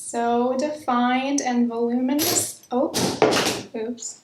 So defined and voluminous. Oh, oops.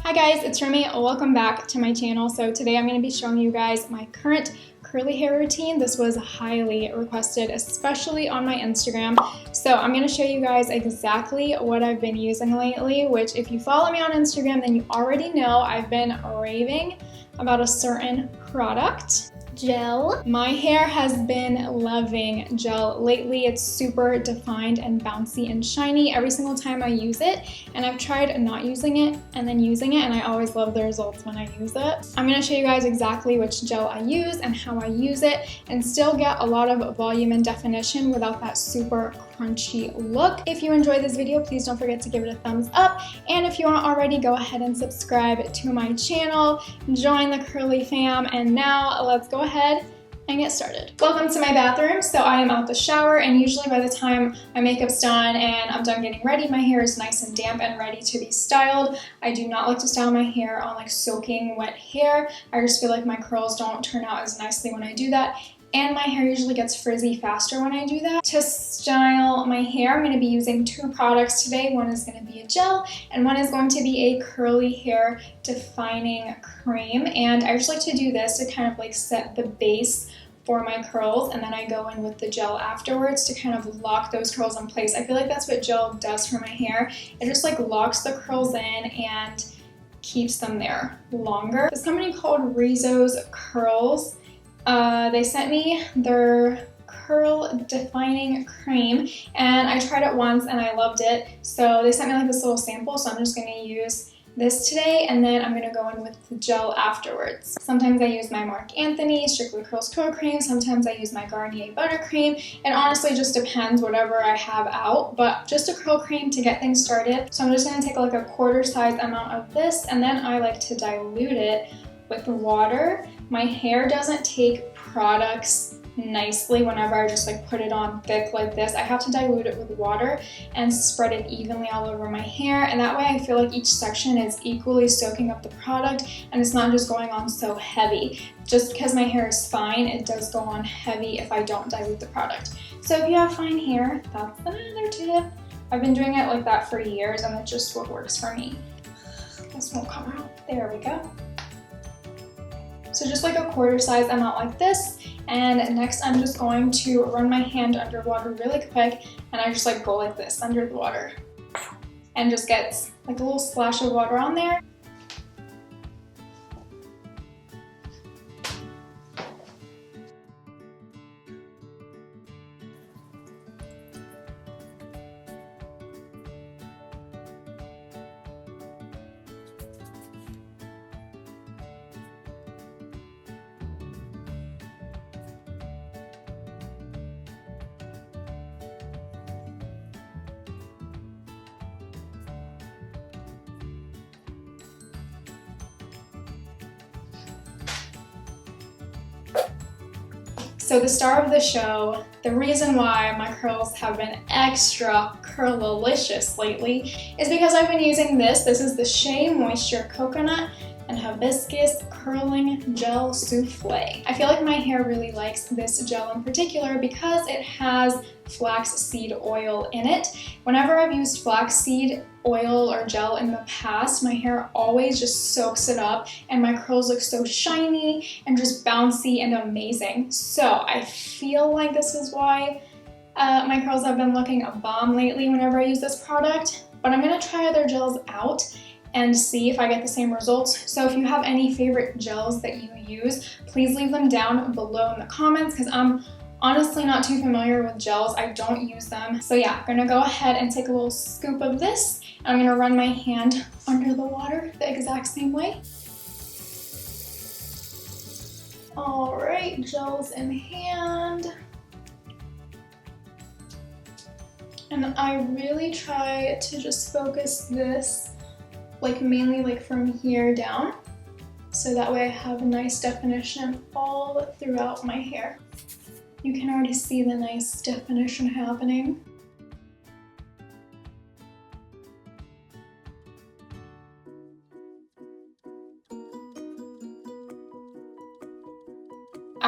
Hi guys, it's Remy. Welcome back to my channel. So today I'm going to be showing you guys my current curly hair routine. This was highly requested, especially on my Instagram. So I'm going to show you guys exactly what I've been using lately, which if you follow me on Instagram, then you already know I've been raving about a certain product. Gel. My hair has been loving gel lately. It's super defined and bouncy and shiny every single time I use it, and I've tried not using it and then using it, and I always love the results when I use it. I'm going to show you guys exactly which gel I use and how I use it and still get a lot of volume and definition without that super crunchy look. If you enjoyed this video, please don't forget to give it a thumbs up, and if you aren't already, go ahead and subscribe to my channel, join the curly fam, and now let's go ahead and get started. Welcome to my bathroom. So I am out the shower, and usually by the time my makeup's done and I'm done getting ready, my hair is nice and damp and ready to be styled. I do not like to style my hair on like soaking wet hair. I just feel like my curls don't turn out as nicely when I do that, and my hair usually gets frizzy faster when I do that. To style my hair, I'm going to be using two products today. One is going to be a gel, and one is going to be a curly hair defining cream. And I just like to do this to kind of like set the base for my curls, and then I go in with the gel afterwards to kind of lock those curls in place. I feel like that's what gel does for my hair. It just like locks the curls in and keeps them there longer. This company called Rizzo's Curls. They sent me their curl defining cream, and I tried it once and I loved it. So they sent me like this little sample, so I'm just going to use this today, and then I'm going to go in with the gel afterwards. Sometimes I use my Marc Anthony Strictly Curls Curl Cream, sometimes I use my Garnier Buttercream. It honestly just depends whatever I have out, but just a curl cream to get things started. So I'm just going to take like a quarter size amount of this, and then I like to dilute it with water. My hair doesn't take products nicely whenever I just like put it on thick like this. I have to dilute it with water and spread it evenly all over my hair, and that way I feel like each section is equally soaking up the product and it's not just going on so heavy. Just because my hair is fine, it does go on heavy if I don't dilute the product. So if you have fine hair, that's another tip. I've been doing it like that for years, and it's just what works for me. This won't come out. There we go. So just like a quarter size amount like this, and next I'm just going to run my hand under water really quick, and I just like go like this under the water and just gets like a little splash of water on there. So the star of the show, the reason why my curls have been extra curlilicious lately is because I've been using this. This is the Shea Moisture Coconut and Hibiscus Curling Gel Souffle. I feel like my hair really likes this gel in particular because it has flaxseed oil in it. Whenever I've used flaxseed oil or gel in the past, my hair always just soaks it up and my curls look so shiny and just bouncy and amazing. So I feel like this is why my curls have been looking a bomb lately whenever I use this product, but I'm going to try other gels out and see if I get the same results. So if you have any favorite gels that you use, please leave them down below in the comments, because I'm honestly not too familiar with gels. I don't use them. So yeah, I'm gonna go ahead and take a little scoop of this. I'm gonna run my hand under the water the exact same way. All right, gel's in hand. And I really try to just focus this like mainly like from here down, so that way I have a nice definition all throughout my hair. You can already see the nice definition happening.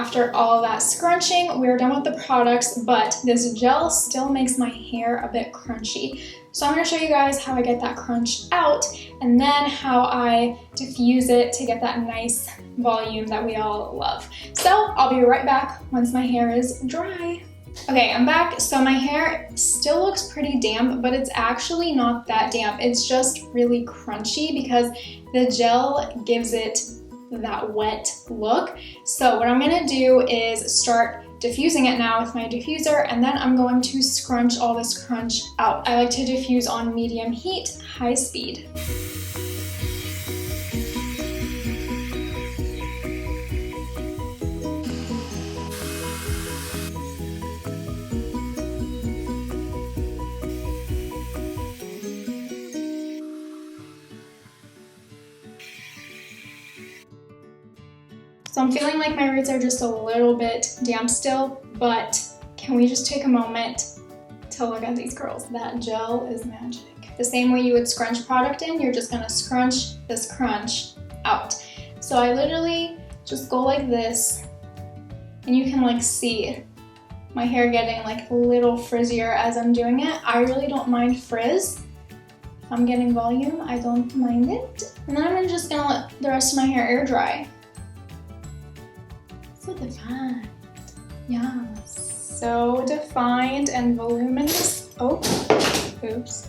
after all that scrunching, we're done with the products, but this gel still makes my hair a bit crunchy. So I'm going to show you guys how I get that crunch out and then how I diffuse it to get that nice volume that we all love. So I'll be right back once my hair is dry. Okay, I'm back. So my hair still looks pretty damp, but it's actually not that damp. It's just really crunchy because the gel gives it that wet look. So what I'm gonna do is start diffusing it now with my diffuser, and then I'm going to scrunch all this crunch out. I like to diffuse on medium heat, high speed. So I'm feeling like my roots are just a little bit damp still, but can we just take a moment to look at these curls? That gel is magic. The same way you would scrunch product in, you're just gonna scrunch this crunch out. So I literally just go like this, and you can like see my hair getting like a little frizzier as I'm doing it. I really don't mind frizz. If I'm getting volume, I don't mind it. And then I'm just gonna let the rest of my hair air dry. So defined. Yes. So defined and voluminous. Oh, oops.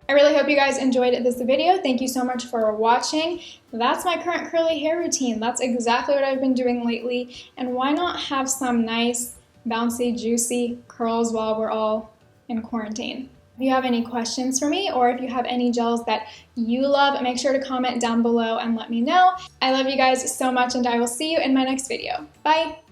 I really hope you guys enjoyed this video. Thank you so much for watching. That's my current curly hair routine. That's exactly what I've been doing lately. And why not have some nice, bouncy, juicy curls while we're all in quarantine? If you have any questions for me, or if you have any gels that you love, make sure to comment down below and let me know. I love you guys so much, and I will see you in my next video. Bye!